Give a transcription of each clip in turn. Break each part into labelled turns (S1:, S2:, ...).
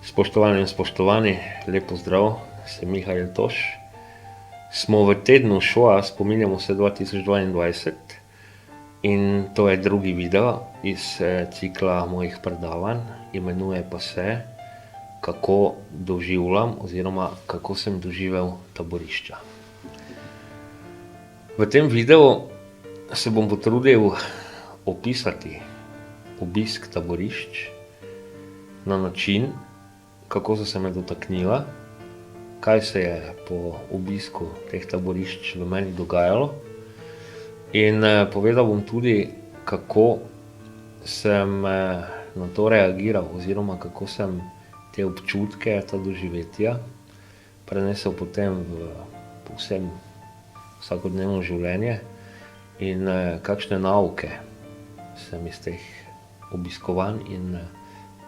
S1: Spoštovane in spoštovani, lep pozdrav, sem Mihael Toš. Smo v tednu šoa, spominjamo se 2022 in to je drugi video iz cikla mojih predavanj, imenuje pa se Kako doživljam oziroma kako sem doživel taborišča. V tem videu se bom potrudil opisati obisk taborišč na način, kako so se me dotaknila, kaj se je po obisku teh taborišč v meni dogajalo, in povedal bom tudi, kako sem na to reagiral oziroma kako sem te občutke, ta doživetja prenesel potem v povsem vsakodnevno življenje in kakšne nauke sem iz teh obiskovanj in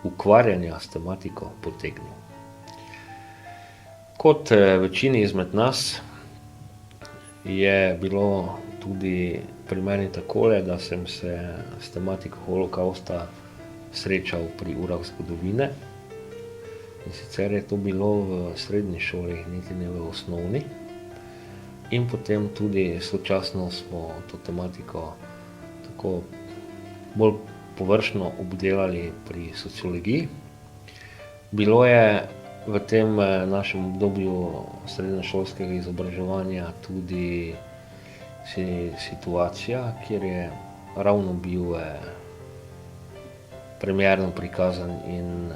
S1: ukvarjanja s tematiko potegnil. Kot večini izmed nas je bilo tudi pri meni takole, da sem se s tematiko holokavsta srečal pri urah zgodovine. In sicer je to bilo v srednji šoli, niti ne v osnovni. In potem tudi sočasno smo to tematiko tako bolj površno obdelali pri sociologiji. Bilo je v tem našem obdobju srednješolskega izobraževanja tudi situacija, kjer je ravno bil premierno prikazan in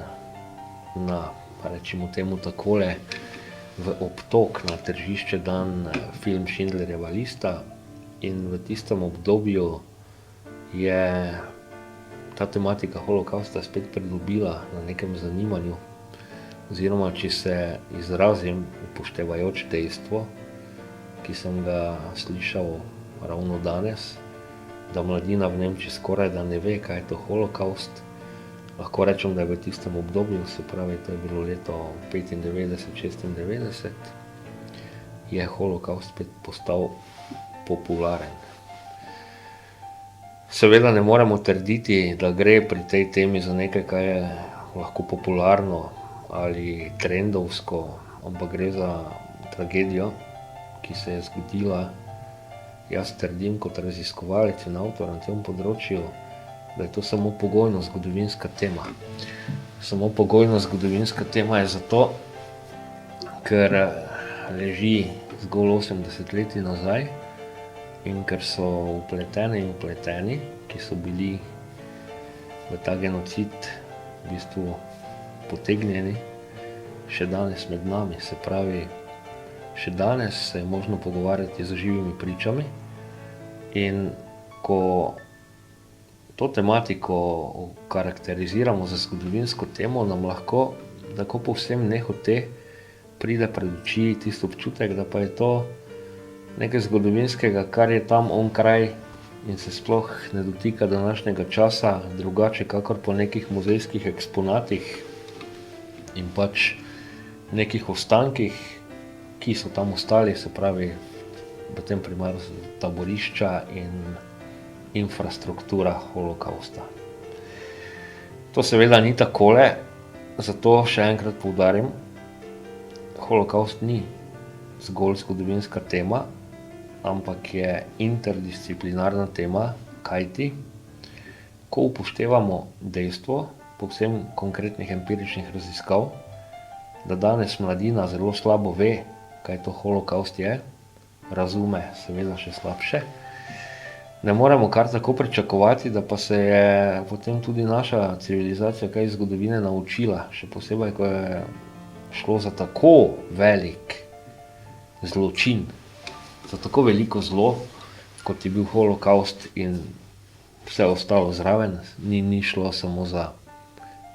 S1: na, rečemo temu takole, v obtok na tržišče dan film Schindlerjeva lista, in v tistem obdobju je ta tematika holokavsta spet pridobila na nekem zanimanju, oziroma če se izrazim upoštevajoč dejstvo, ki sem ga slišal ravno danes, da mladina v Nemčiji skoraj da ne ve, kaj je to holokavst. Lahko rečem, da je v tistem obdobju, se pravi, to je bilo leto 95-96, je holokavst spet postal popularen. Seveda ne moremo trditi, da gre pri tej temi za nekaj, kar je lahko popularno ali trendovsko, ampak gre za tragedijo, ki se je zgodila. Jaz trdim kot raziskovalec in avtor na tem področju, da je to samo pogojno zgodovinska tema. Samo pogojno zgodovinska tema je zato, ker leži zgolj 80 let nazaj in ker so vpleteni, ki so bili v ta genocid v bistvu potegnjeni, še danes med nami. Se pravi, še danes se je možno pogovarjati z živimi pričami, in ko to tematiko karakteriziramo za zgodovinsko temo, nam lahko tako povsem nehote pride pred oči tisti občutek, da pa je to nekaj zgodovinskega, kar je tam onkraj in se sploh ne dotika današnjega časa, drugače kakor po nekih muzejskih eksponatih in pač nekih ostankih, ki so tam ostali, se pravi v tem primeru taborišča in infrastruktura holokavsta. To seveda ni takole, zato še enkrat poudarim, holokavst ni zgolj zgodovinska tema, ampak je interdisciplinarna tema, kajti ko upoštevamo dejstvo povsem konkretnih empiričnih raziskav, da danes mladina zelo slabo ve, kaj to holokavst je, razume seveda še slabše, ne moremo kar tako pričakovati, da pa se je potem tudi naša civilizacija kaj iz zgodovine naučila, še posebej, ko je šlo za tako velik zločin, za tako veliko zlo, kot je bil holokavst in vse ostalo zraven. Ni šlo samo za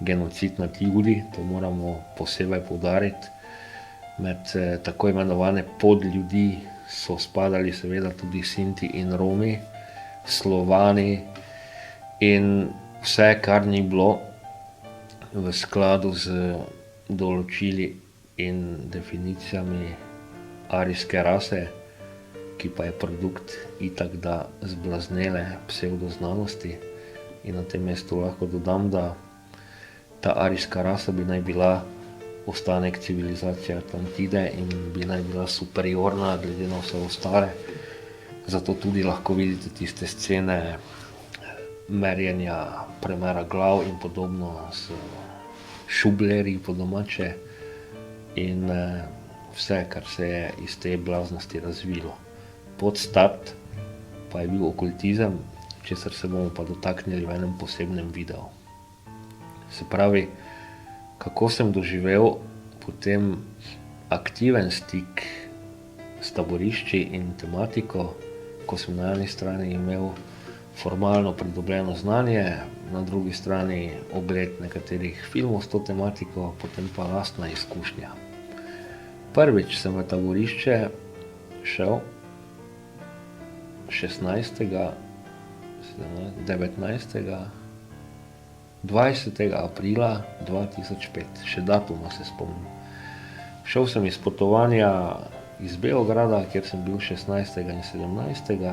S1: genocid nad Judi, to moramo posebej poudariti. Med tako imenovane podljudi so spadali seveda tudi Sinti in Romi, Slovani in vse, kar ni bilo v skladu z določili in definicijami arijske rase, ki pa je produkt itak da zblaznele psevdoznanosti. In na tem mestu lahko dodam, da ta arijska rasa bi naj bila ostanek civilizacije Atlantide in bi naj bila superiorna glede na vse ostale. Zato tudi lahko vidite tiste scene merjenja premera glav in podobno s šublerji po domače in vse, kar se je iz te blaznosti razvilo. Podstat pa je bil okultizem, česar se bomo pa dotaknili v enem posebnem videu. Se pravi, kako sem doživel potem aktiven stik s taborišči in tematiko, ko sem na eni strani imel formalno pridobljeno znanje, na drugi strani ogled nekaterih filmov s to tematiko, potem pa lastna izkušnja. Prvič sem v taborišče šel 20. aprila 2005, še datuma se spomnim. Šel sem iz potovanja iz Beograda, kjer sem bil 16. in 17.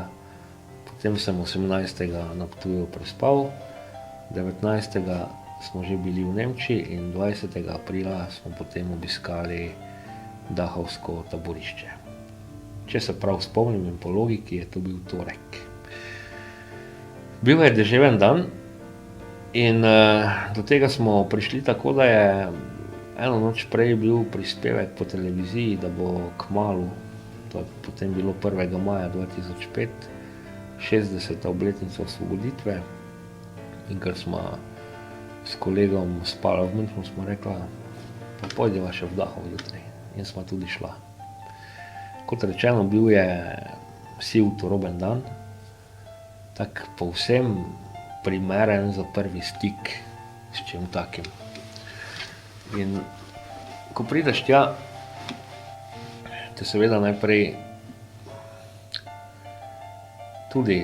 S1: Potem sem 18. na Ptuju prespal, 19. smo že bili v Nemčiji in 20. aprila smo potem obiskali Dahovsko taborišče. Če se prav spomnim in po logiki, je to bil torek. Bil je deževen dan in do tega smo prišli tako, da je eno noč prej bil prispevek po televiziji, da bo kmalu, to je potem bilo 1. maja 2005, 60. obletnica osvoboditve, in ker smo s kolegom spala v Münchnu, smo rekla, pa pojdeva še v Dachau jutri, in smo tudi šla. Kot rečeno, bil je siv turoben dan, tak povsem primeren za prvi stik s čim takim. In ko prideš tja, te seveda najprej tudi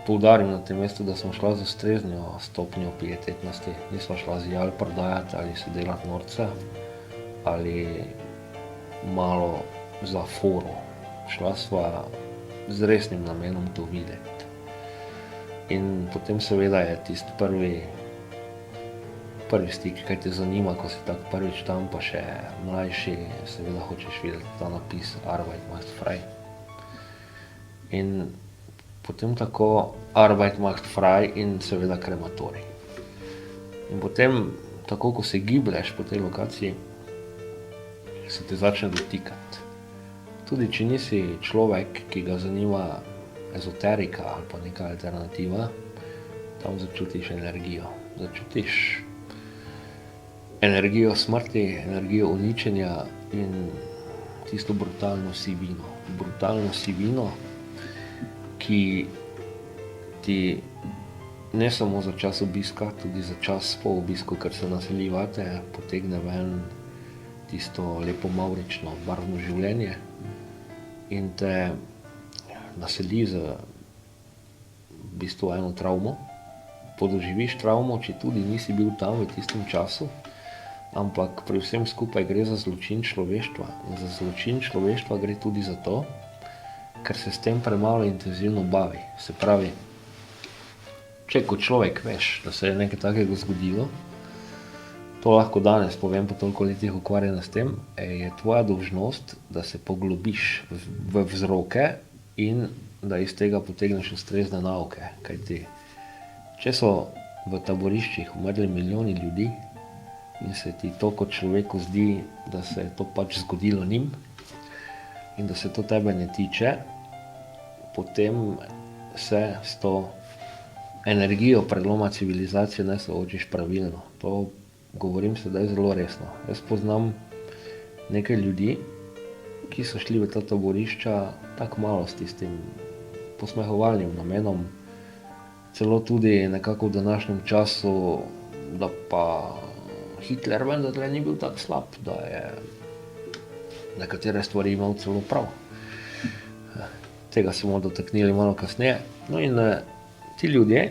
S1: poudarim na tem mestu, da smo šla z ustrezno stopnjo pietetnosti. Nismo šla zjal prodajati ali se delati norca ali malo za foro. Šla sva z resnim namenom to videti. In potem seveda je tisti prvi stik, kaj te zanima, ko si tak prvič tam, pa še mlajši, seveda hočeš videti ta napis Arbeit macht frei. In potem tako Arbeit macht frei in seveda krematorij. In potem, tako ko se giblješ po tej lokaciji, se te začne dotikati. Tudi če nisi človek, ki ga zanima ezoterika ali pa neka alternativa, tam začutiš energijo. Začutiš energijo smrti, energijo uničenja in tisto brutalno sivino. Brutalno sivino, ki ti ne samo za čas obiska, tudi za čas po obisku, ker se naseli vate, potegne ven tisto lepo mavrično barvno življenje in te naseli z v bistvu eno travmo. Podoživiš travmo, če tudi nisi bil tam v tistem času, ampak pri vsem skupaj gre za zločin človeštva. In za zločin človeštva gre tudi zato, ker se s tem premalo intenzivno bavi. Se pravi, če kot človek veš, da se je nekaj takega zgodilo, to lahko danes povem po toliko letih ukvarjanja s tem, je tvoja dolžnost, da se poglobiš v vzroke in da iz tega potegneš ustrezne nauke. Kajti, če so v taboriščih umrli milijoni ljudi in se ti to kot človeku zdi, da se je to pač zgodilo njim in da se to tebe ne tiče, potem se s to energijo preloma civilizacije ne soočiš pravilno. To govorim sedaj zelo resno. Jaz poznam nekaj ljudi, ki so šli v ta taborišča tako malo s tistim posmehovalnim namenom, celo tudi nekako v današnjem času, da pa Hitler vendarle ni bil tako slab, da je nekatere stvari imel celo prav. Tega se bomo dotaknili malo kasneje. No in ti ljudje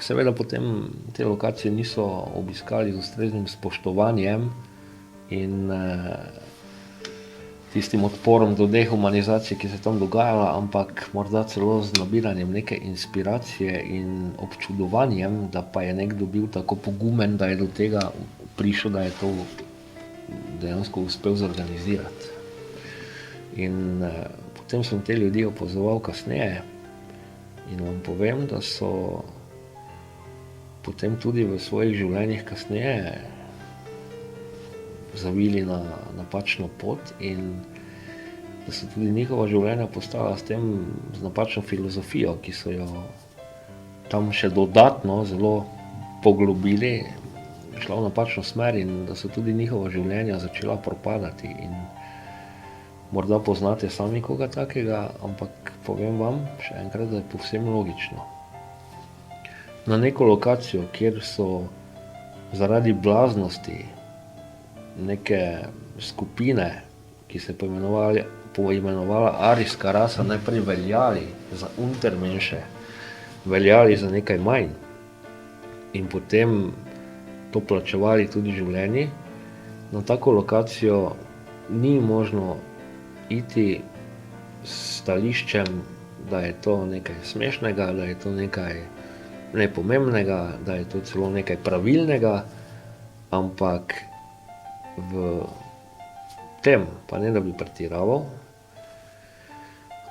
S1: seveda potem te lokacije niso obiskali z ustreznim spoštovanjem in tistim odporom do dehumanizacije, ki se tam dogajala, ampak morda celo z nabiranjem neke inspiracije in občudovanjem, da pa je nekdo bil tako pogumen, da je do tega prišel, da je to dejansko uspel zorganizirati. In potem sem te ljudi opazoval kasneje in vam povem, da so potem tudi v svojih življenjih kasneje zavili na napačno pot in da so tudi njihova življenja postala s tem, z napačno filozofijo, ki so jo tam še dodatno zelo poglobili, šla v napačno smer in da so tudi njihova življenja začela propadati. In morda poznate sami koga takega, ampak povem vam še enkrat, da je povsem logično. Na neko lokacijo, kjer so zaradi blaznosti neke skupine, ki se poimenovala arijska rasa, najprej veljali za untermenše, veljali za nekaj manj in potem to plačevali tudi življenji. Na tako lokacijo ni možno iti s stališčem, da je to nekaj smešnega, da je to nekaj nepomembnega, da je to celo nekaj pravilnega, ampak v tem, pa ne da bi pretiraval,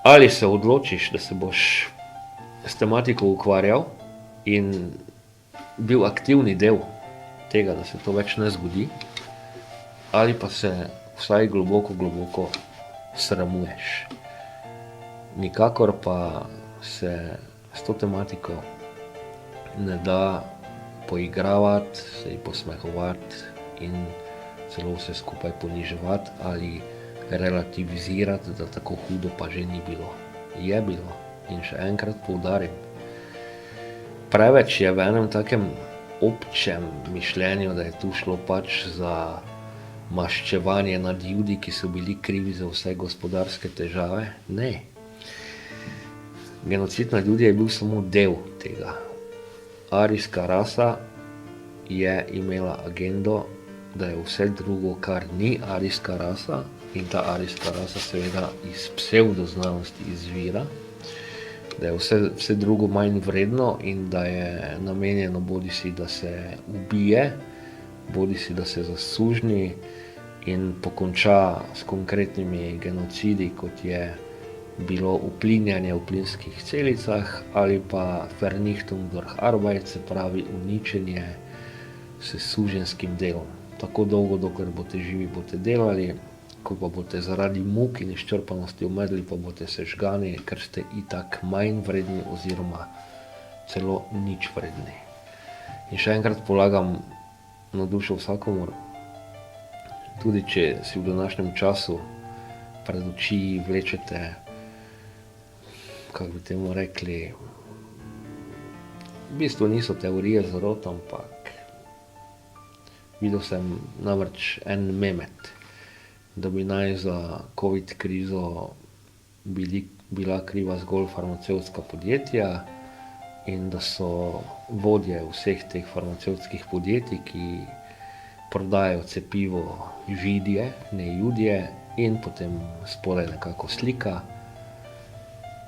S1: ali se odločiš, da se boš s tematiko ukvarjal in bil aktivni del tega, da se to več ne zgodi, ali pa se vsaj globoko sramuješ. Nikakor pa se s to tematiko ne da poigravati, se ji posmehovati in celo vse skupaj poniževati ali relativizirati, da tako hudo pa že ni bilo. Je bilo. In še enkrat poudarim, preveč je v enem takem občem mišljenju, da je tu šlo pač za maščevanje nad Judi, ki so bili krivi za vse gospodarske težave. Ne. Genocid nad Judi je bil samo del tega. Arijska rasa je imela agendo, da je vse drugo, kar ni arijska rasa, in ta arijska rasa seveda iz psevdoznanosti izvira, da je vse drugo manj vredno in da je namenjeno bodisi, da se ubije, bodisi, da se zasužni in pokonča s konkretnimi genocidi, kot je bilo uplinjanje v plinskih celicah ali pa Vernichtung durch Arbeit, se pravi uničenje s suženskim delom. Tako dolgo, dokler boste živi, boste delali, ko pa boste zaradi muk in izčrpanosti umrli, pa boste sežgani, ker ste itak manj vredni oziroma celo nič vredni. In še enkrat polagam na dušo vsakomur, tudi če si v današnjem času pred oči vlečete, kako bi temu rekli, v bistvu niso teorije zarot, ampak videl sem namreč en memet, da bi naj za COVID krizo bila kriva zgolj farmacevtska podjetja in da so vodje vseh teh farmacevtskih podjetij, ki prodajajo cepivo Židje, ne Judje, in potem spodaj nekako slika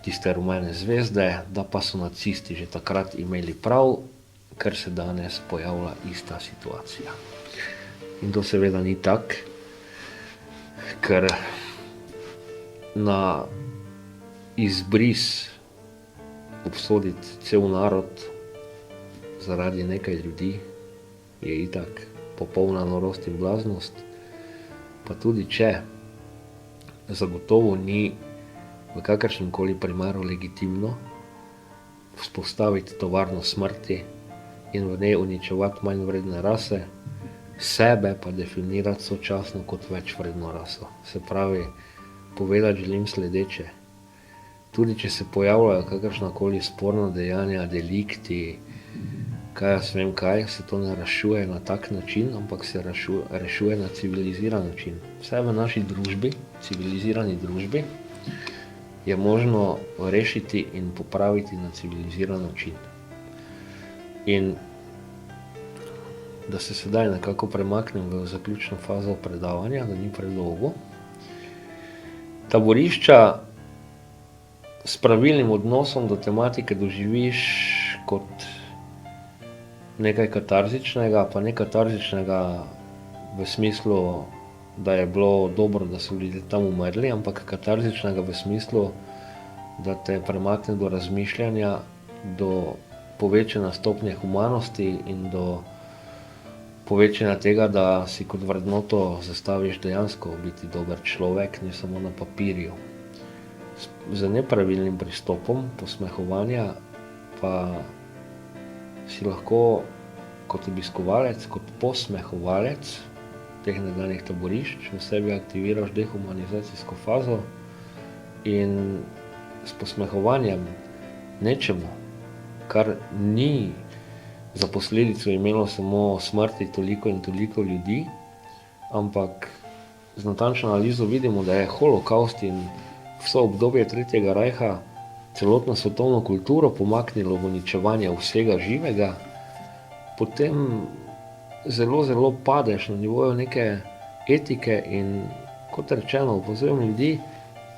S1: tiste rumene zvezde, da pa so nacisti že takrat imeli prav, ker se danes pojavlja ista situacija. In to seveda ni tak, ker na izbris obsoditi cel narod zaradi nekaj ljudi je itak popolna norost in blaznost, pa tudi če zagotovo ni v kakršnemkoli primeru legitimno vzpostaviti tovarno smrti in v njej uničevati manj vredne rase, sebe pa definirati sočasno kot več vredno raso. Se pravi, povedati želim sledeče. Tudi če se pojavljajo kakršnakoli sporna dejanja, delikti, kaj jaz vem kaj, se to ne rešuje na tak način, ampak se rešuje na civiliziran način. Vse v naši družbi, civilizirani družbi, je možno rešiti in popraviti na civiliziran način. In da se sedaj nekako premaknem v zaključno fazo predavanja, da ni predolgo, taborišča s pravilnim odnosom do tematike doživiš kot nekaj katarzičnega, pa ne katarzičnega v smislu, da je bilo dobro, da so ljudje tam umrli, ampak katarzičnega v smislu, da te premakne do razmišljanja, do povečanja stopnje humanosti in do povečanja tega, da si kot vrednoto zastaviš dejansko biti dober človek, ne samo na papirju. Z nepravilnim pristopom posmehovanja pa si lahko kot obiskovalec, kot posmehovalec teh nekdanjih taborišč v sebi aktiviraš dehumanizacijsko fazo in s posmehovanjem nečemu, kar ni za posledico imelo samo smrti toliko in toliko ljudi, ampak z natančno analizo vidimo, da je holokavst in vso obdobje Tretjega rajha celotno svetovno kulturo pomaknilo v uničevanje vsega živega, potem zelo padeš na nivoju neke etike in, kot rečeno, opozorim ljudi,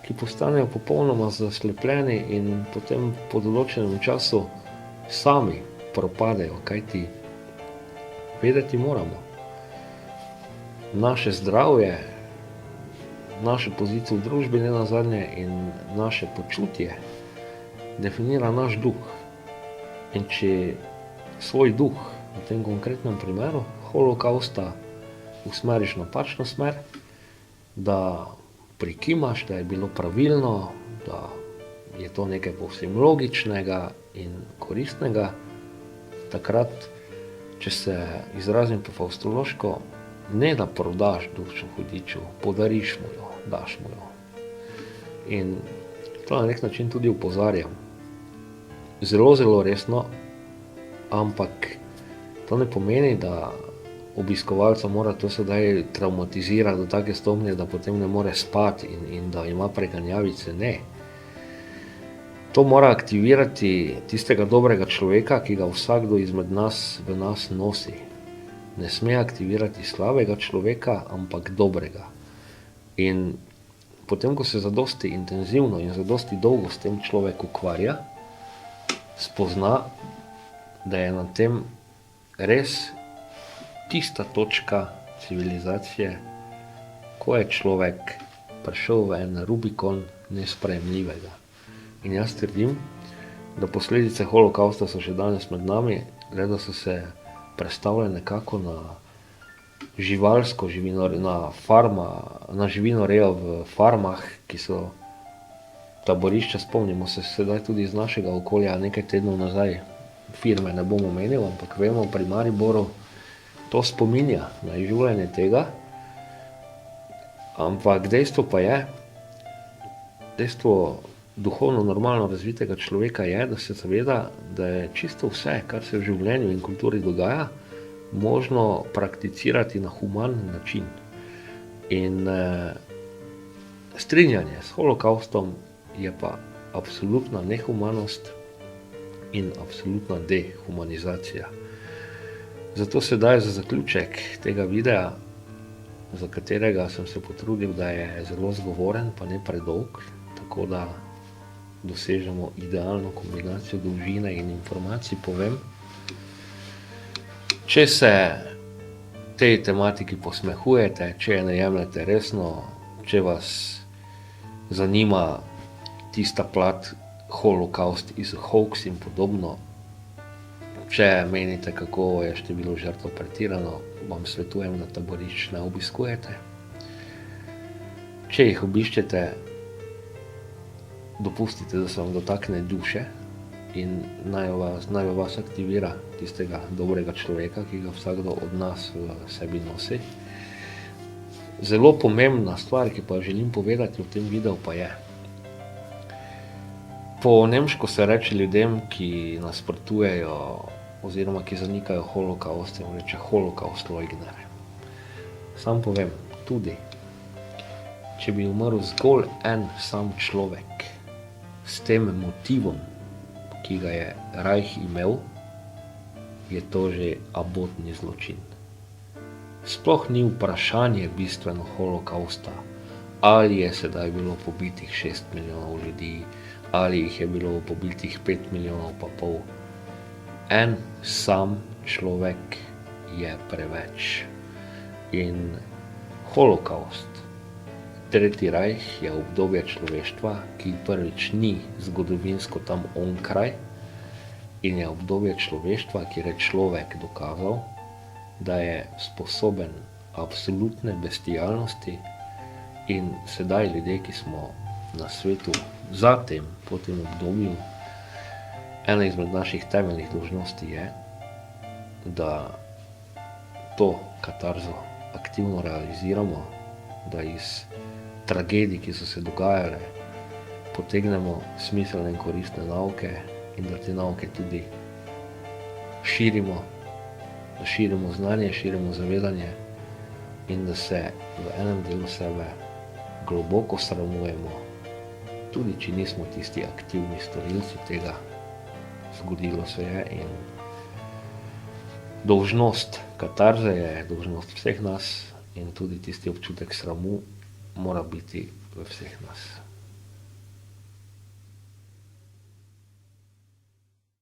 S1: ki postanejo popolnoma zaslepljeni in potem po določenem času sami propadejo, kajti vedeti moramo. Naše zdravje, naše pozicije v družbi nenazadnje in naše počutje definira naš duh. In če svoj duh, v tem konkretnem primeru holokausta, usmeriš napačno smer, da prikimaš, da je bilo pravilno, da je to nekaj povsem logičnega in koristnega, takrat, če se izrazim po faustološko, ne da prodaš dušo hudiču, podariš mu jo, daš mu jo. In to na nek način tudi opozarjam. Zelo resno, ampak to ne pomeni, da obiskovalca mora to sedaj traumatizirati do take stopnje, da potem ne more spati in da ima preganjavice, ne. To mora aktivirati tistega dobrega človeka, ki ga vsakdo izmed nas v nas nosi. Ne sme aktivirati slabega človeka, ampak dobrega. In potem, ko se zadosti intenzivno in zadosti dolgo s tem človek ukvarja, spozna, da je na tem res tista točka civilizacije, ko je človek prišel v en Rubikon nesprejemljivega. In jaz trdim, da posledice holokausta so še danes med nami, le da so se prestavile nekako na živalsko živinorejo, na živinorejo v farmah, ki so taborišča, spomnimo se sedaj tudi iz našega okolja, nekaj tednov nazaj, firme ne bom omenil, ampak vemo, pri Mariboru to spominja na izživljanje tega, ampak dejstvo pa je, dejstvo duhovno normalno razvitega človeka je, da se zaveda, da je čisto vse, kar se v življenju in kulturi dogaja, možno prakticirati na human način. In strinjanje s holokaustom je pa absolutna nehumanost in absolutna dehumanizacija. Zato sedaj za zaključek tega videa, za katerega sem se potrudil, da je zelo zgovoren, pa ne predolg, tako da dosežemo idealno kombinacijo dolžine in informacij, povem. Če se tej tematiki posmehujete, če je ne jemljete resno, če vas zanima tista plat holokaust iz hoax in podobno, če menite, kako je število žrtev pretirano, vam svetujem, da taborišč ne obiskujete. Če jih obiščete, dopustite, da se vam dotakne duše in naj vas aktivira tistega dobrega človeka, ki ga vsakdo od nas v sebi nosi. Zelo pomembna stvar, ki pa želim povedati v tem videu, pa je, po nemško se reče ljudem, ki nasprotujejo oziroma ki zanikajo holokaust, se reče holokaustleugner. Sam povem, tudi, če bi umrl zgolj en sam človek s tem motivom, ki ga je Rajh imel, je to že abotni zločin. Sploh ni vprašanje bistveno holokausta, ali je sedaj bilo pobitih 6 milijonov ljudi, ali jih je bilo pobitih 5 milijonov pa pol. En sam človek je preveč. In holokavst, Tretji rajh, je obdobje človeštva, ki prvič ni zgodovinsko tam onkraj, in je obdobje človeštva, kjer je človek dokazal, da je sposoben absolutne bestialnosti. In sedaj ljudje, ki smo na svetu zatem, po tem obdobju, ena izmed naših temeljnih dolžnosti je, da to katarzo aktivno realiziramo, da iz tragedij, ki so se dogajale, potegnemo smiselne in koristne nauke in da te nauke tudi širimo, da širimo znanje, širimo zavedanje in da se v enem delu sebe globoko sramujemo, tudi če nismo tisti aktivni storilci tega. Zgodilo se je in dolžnost katarze je dolžnost vseh nas in tudi tisti občutek sramu mora biti v vseh nas.